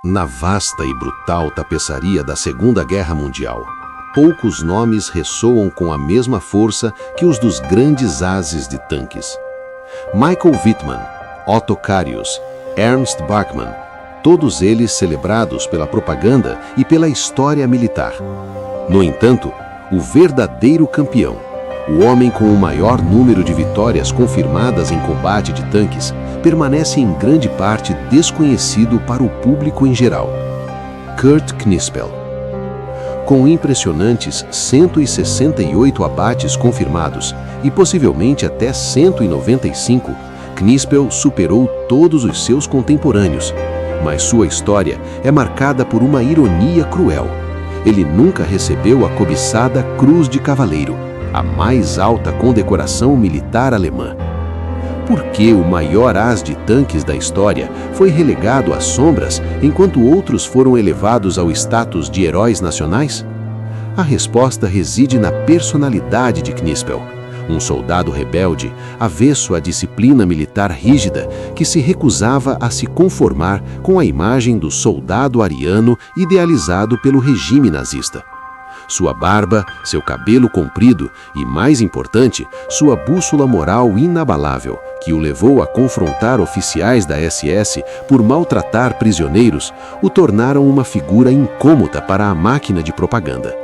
Na vasta e brutal tapeçaria da Segunda Guerra Mundial, poucos nomes ressoam com a mesma força que os dos grandes ases de tanques. Michael Wittmann, Otto Carius, Ernst Bachmann, todos eles celebrados pela propaganda e pela história militar. No entanto, o verdadeiro campeão, o homem com o maior número de vitórias confirmadas em combate de tanques, permanece em grande parte desconhecido para o público em geral. Kurt Knispel. Com impressionantes 168 abates confirmados e possivelmente até 195, Knispel superou todos os seus contemporâneos, mas sua história é marcada por uma ironia cruel. Ele nunca recebeu a cobiçada Cruz de Cavaleiro, a mais alta condecoração militar alemã. Por que o maior as de tanques da história foi relegado às sombras enquanto outros foram elevados ao status de heróis nacionais? A resposta reside na personalidade de Knispel, um soldado rebelde, avesso à disciplina militar rígida, que se recusava a se conformar com a imagem do soldado ariano idealizado pelo regime nazista. Sua barba, seu cabelo comprido e, mais importante, sua bússola moral inabalável, que o levou a confrontar oficiais da SS por maltratar prisioneiros, o tornaram uma figura incômoda para a máquina de propaganda.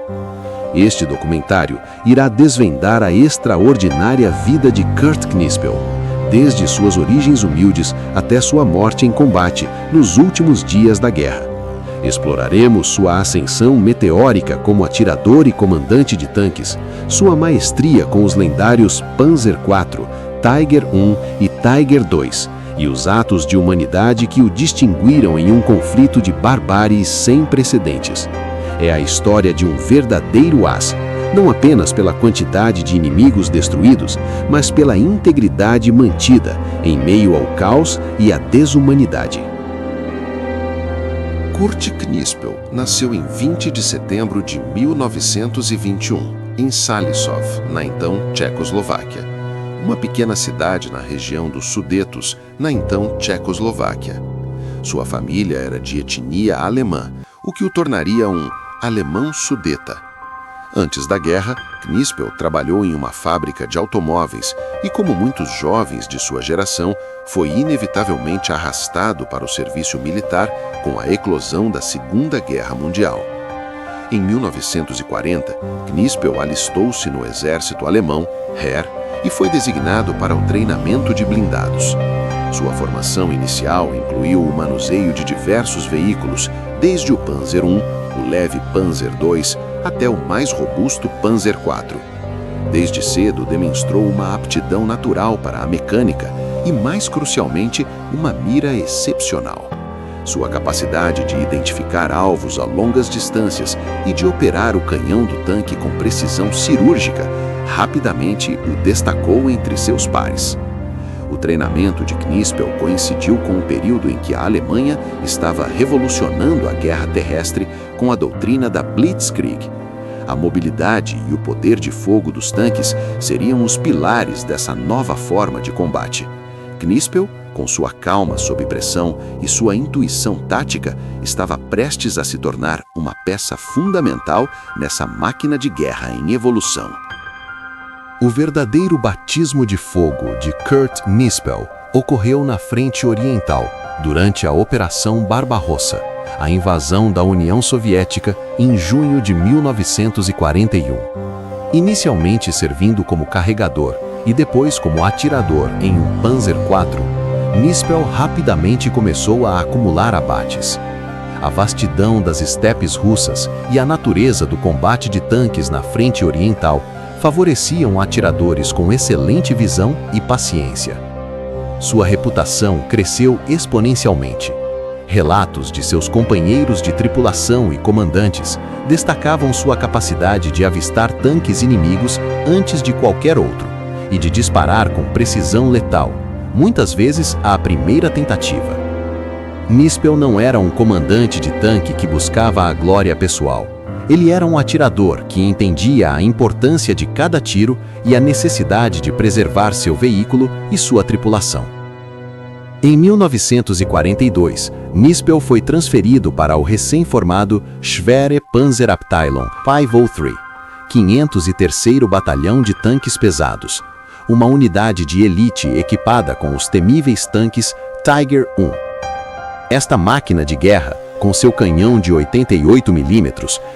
Este documentário irá desvendar a extraordinária vida de Kurt Knispel, desde suas origens humildes até sua morte em combate nos últimos dias da guerra. Exploraremos sua ascensão meteórica como atirador e comandante de tanques, sua maestria com os lendários Panzer IV, Tiger I e Tiger II, e os atos de humanidade que o distinguiram em um conflito de barbárie sem precedentes. É a história de um verdadeiro as, não apenas pela quantidade de inimigos destruídos, mas pela integridade mantida em meio ao caos e à desumanidade. Kurt Knispel nasceu em 20 de setembro de 1921, em Salisov, na então Tchecoslováquia, uma pequena cidade na região dos Sudetos, na então Tchecoslováquia. Sua família era de etnia alemã, o que o tornaria um alemão sudeta. Antes da guerra, Knispel trabalhou em uma fábrica de automóveis e, como muitos jovens de sua geração, foi inevitavelmente arrastado para o serviço militar com a eclosão da Segunda Guerra Mundial. Em 1940, Knispel alistou-se no exército alemão, Heer, e foi designado para o treinamento de blindados. Sua formação inicial incluiu o manuseio de diversos veículos, desde o Panzer I, o leve Panzer II, até o mais robusto Panzer IV. Desde cedo demonstrou uma aptidão natural para a mecânica e, mais crucialmente, uma mira excepcional. Sua capacidade de identificar alvos a longas distâncias e de operar o canhão do tanque com precisão cirúrgica rapidamente o destacou entre seus pares. O treinamento de Knispel coincidiu com o período em que a Alemanha estava revolucionando a guerra terrestre com a doutrina da Blitzkrieg. A mobilidade e o poder de fogo dos tanques seriam os pilares dessa nova forma de combate. Knispel, com sua calma sob pressão e sua intuição tática, estava prestes a se tornar uma peça fundamental nessa máquina de guerra em evolução. O verdadeiro batismo de fogo de Kurt Knispel ocorreu na Frente Oriental, durante a Operação Barbarossa, a invasão da União Soviética em junho de 1941. Inicialmente servindo como carregador e depois como atirador em um Panzer IV, Knispel rapidamente começou a acumular abates. A vastidão das estepes russas e a natureza do combate de tanques na Frente Oriental favoreciam atiradores com excelente visão e paciência. Sua reputação cresceu exponencialmente. Relatos de seus companheiros de tripulação e comandantes destacavam sua capacidade de avistar tanques inimigos antes de qualquer outro e de disparar com precisão letal, muitas vezes à primeira tentativa. Knispel não era um comandante de tanque que buscava a glória pessoal. Ele era um atirador que entendia a importância de cada tiro e a necessidade de preservar seu veículo e sua tripulação. Em 1942, Nispel foi transferido para o recém-formado Schwere Panzerabteilung 503, 503º Batalhão de Tanques Pesados, uma unidade de elite equipada com os temíveis tanques Tiger I. Esta máquina de guerra, com seu canhão de 88 mm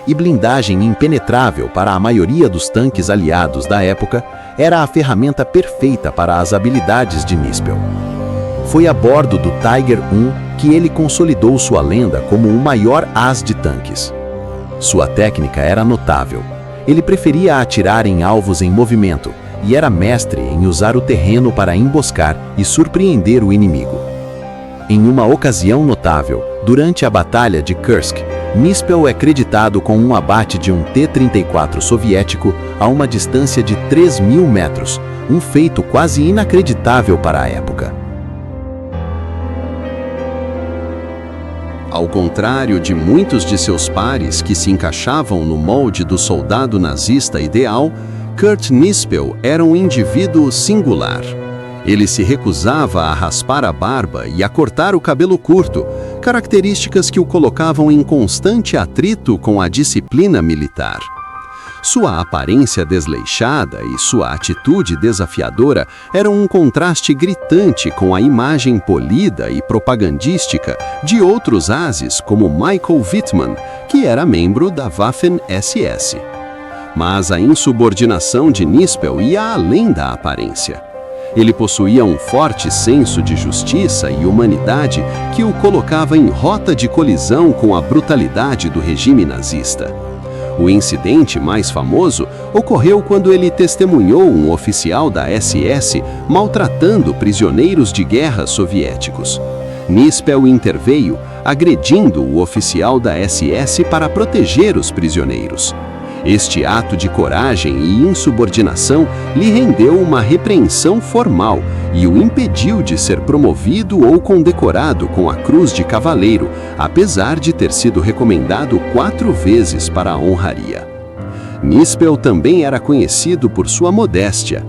e blindagem impenetrável para a maioria dos tanques aliados da época, era a ferramenta perfeita para as habilidades de Nispel. Foi a bordo do Tiger I que ele consolidou sua lenda como o maior as de tanques. Sua técnica era notável. Ele preferia atirar em alvos em movimento e era mestre em usar o terreno para emboscar e surpreender o inimigo. Em uma ocasião notável, durante a Batalha de Kursk, Nispel é creditado com um abate de um T-34 soviético a uma distância de 3.000 metros, um feito quase inacreditável para a época. Ao contrário de muitos de seus pares que se encaixavam no molde do soldado nazista ideal, Kurt Nispel era um indivíduo singular. Ele se recusava a raspar a barba e a cortar o cabelo curto, características que o colocavam em constante atrito com a disciplina militar. Sua aparência desleixada e sua atitude desafiadora eram um contraste gritante com a imagem polida e propagandística de outros ases como Michael Wittmann, que era membro da Waffen-SS. Mas a insubordinação de Nispel ia além da aparência. Ele possuía um forte senso de justiça e humanidade que o colocava em rota de colisão com a brutalidade do regime nazista. O incidente mais famoso ocorreu quando ele testemunhou um oficial da SS maltratando prisioneiros de guerra soviéticos. Nispel interveio, agredindo o oficial da SS para proteger os prisioneiros. Este ato de coragem e insubordinação lhe rendeu uma repreensão formal e o impediu de ser promovido ou condecorado com a Cruz de Cavaleiro, apesar de ter sido recomendado 4 vezes para a honraria. Nispel também era conhecido por sua modéstia.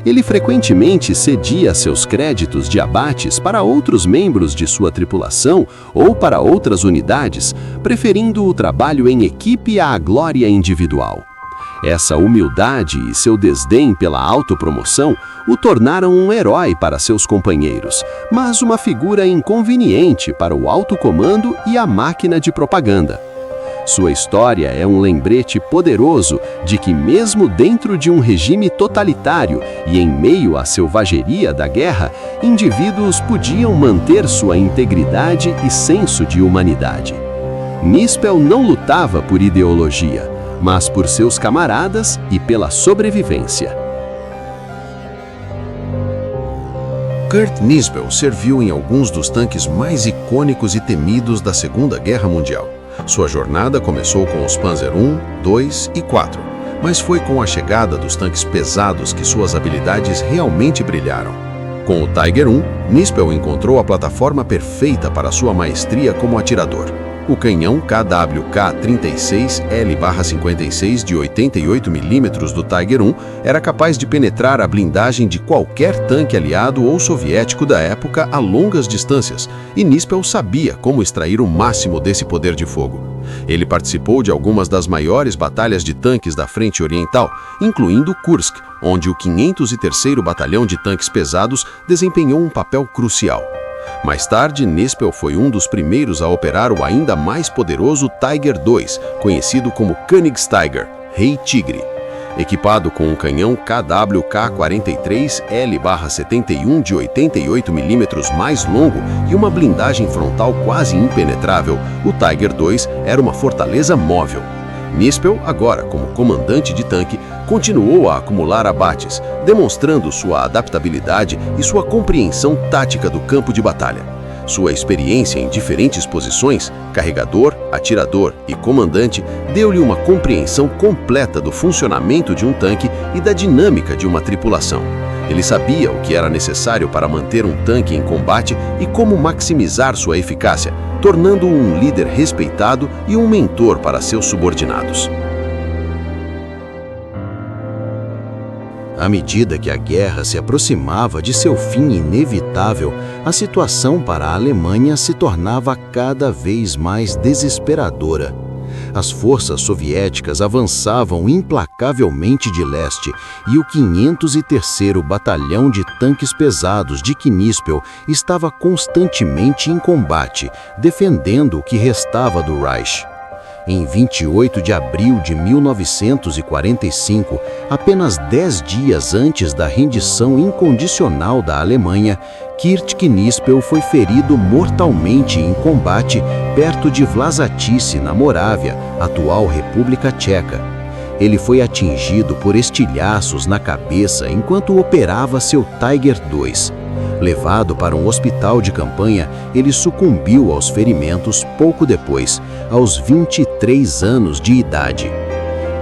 Ele frequentemente cedia seus créditos de abates para outros membros de sua tripulação ou para outras unidades, preferindo o trabalho em equipe à glória individual. Essa humildade e seu desdém pela autopromoção o tornaram um herói para seus companheiros, mas uma figura inconveniente para o alto comando e a máquina de propaganda. Sua história é um lembrete poderoso de que, mesmo dentro de um regime totalitário e em meio à selvageria da guerra, indivíduos podiam manter sua integridade e senso de humanidade. Nispel não lutava por ideologia, mas por seus camaradas e pela sobrevivência. Kurt Nispel serviu em alguns dos tanques mais icônicos e temidos da Segunda Guerra Mundial. Sua jornada começou com os Panzer I, II e IV, mas foi com a chegada dos tanques pesados que suas habilidades realmente brilharam. Com o Tiger I, Nispel encontrou a plataforma perfeita para sua maestria como atirador. O canhão KWK-36L/56 de 88 mm do Tiger I era capaz de penetrar a blindagem de qualquer tanque aliado ou soviético da época a longas distâncias, e Nispel sabia como extrair o máximo desse poder de fogo. Ele participou de algumas das maiores batalhas de tanques da Frente Oriental, incluindo Kursk, onde o 503º Batalhão de Tanques Pesados desempenhou um papel crucial. Mais tarde, Nispel foi um dos primeiros a operar o ainda mais poderoso Tiger II, conhecido como Königstiger, Rei Tigre. Equipado com um canhão KWK-43L/71 de 88 mm mais longo e uma blindagem frontal quase impenetrável, o Tiger II era uma fortaleza móvel. Nispel, agora como comandante de tanque, continuou a acumular abates, demonstrando sua adaptabilidade e sua compreensão tática do campo de batalha. Sua experiência em diferentes posições, carregador, atirador e comandante, deu-lhe uma compreensão completa do funcionamento de um tanque e da dinâmica de uma tripulação. Ele sabia o que era necessário para manter um tanque em combate e como maximizar sua eficácia, tornando-o um líder respeitado e um mentor para seus subordinados. À medida que a guerra se aproximava de seu fim inevitável, a situação para a Alemanha se tornava cada vez mais desesperadora. As forças soviéticas avançavam implacavelmente de leste e o 503º Batalhão de Tanques Pesados de Knispel estava constantemente em combate, defendendo o que restava do Reich. Em 28 de abril de 1945, apenas 10 dias antes da rendição incondicional da Alemanha, Kurt Knispel foi ferido mortalmente em combate perto de Vlažačice, na Morávia, atual República Tcheca. Ele foi atingido por estilhaços na cabeça enquanto operava seu Tiger II. Levado para um hospital de campanha, ele sucumbiu aos ferimentos pouco depois, aos 23 anos de idade.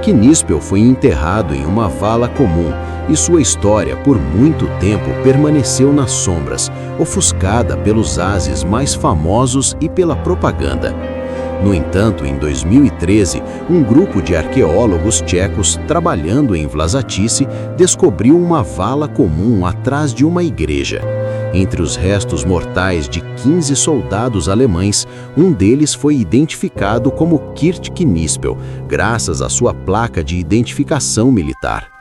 Knispel foi enterrado em uma vala comum e sua história por muito tempo permaneceu nas sombras, ofuscada pelos ases mais famosos e pela propaganda. No entanto, em 2013, um grupo de arqueólogos tchecos trabalhando em Vlažačice descobriu uma vala comum atrás de uma igreja. Entre os restos mortais de 15 soldados alemães, um deles foi identificado como Kurt Knispel, graças à sua placa de identificação militar.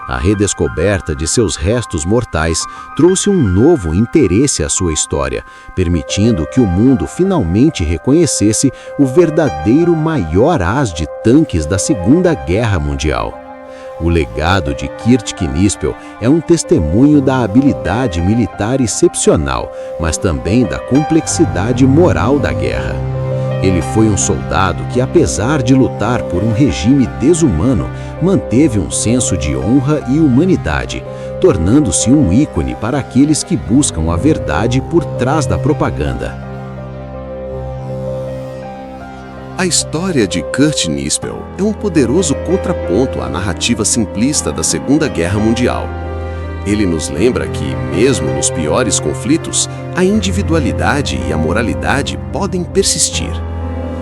A redescoberta de seus restos mortais trouxe um novo interesse à sua história, permitindo que o mundo finalmente reconhecesse o verdadeiro maior as de tanques da Segunda Guerra Mundial. O legado de Kurt Knispel é um testemunho da habilidade militar excepcional, mas também da complexidade moral da guerra. Ele foi um soldado que, apesar de lutar por um regime desumano, manteve um senso de honra e humanidade, tornando-se um ícone para aqueles que buscam a verdade por trás da propaganda. A história de Kurt Knispel é um poderoso contraponto à narrativa simplista da Segunda Guerra Mundial. Ele nos lembra que, mesmo nos piores conflitos, a individualidade e a moralidade podem persistir.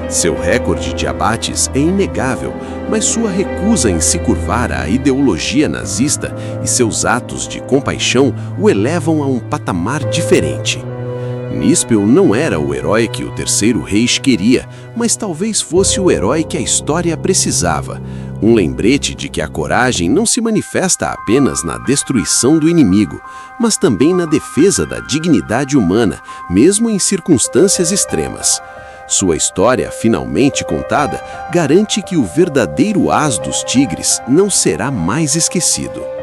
Seu recorde de abates é inegável, mas sua recusa em se curvar à ideologia nazista e seus atos de compaixão o elevam a um patamar diferente. Knispel não era o herói que o Terceiro Reich queria, mas talvez fosse o herói que a história precisava. Um lembrete de que a coragem não se manifesta apenas na destruição do inimigo, mas também na defesa da dignidade humana, mesmo em circunstâncias extremas. Sua história, finalmente contada, garante que o verdadeiro as dos tigres não será mais esquecido.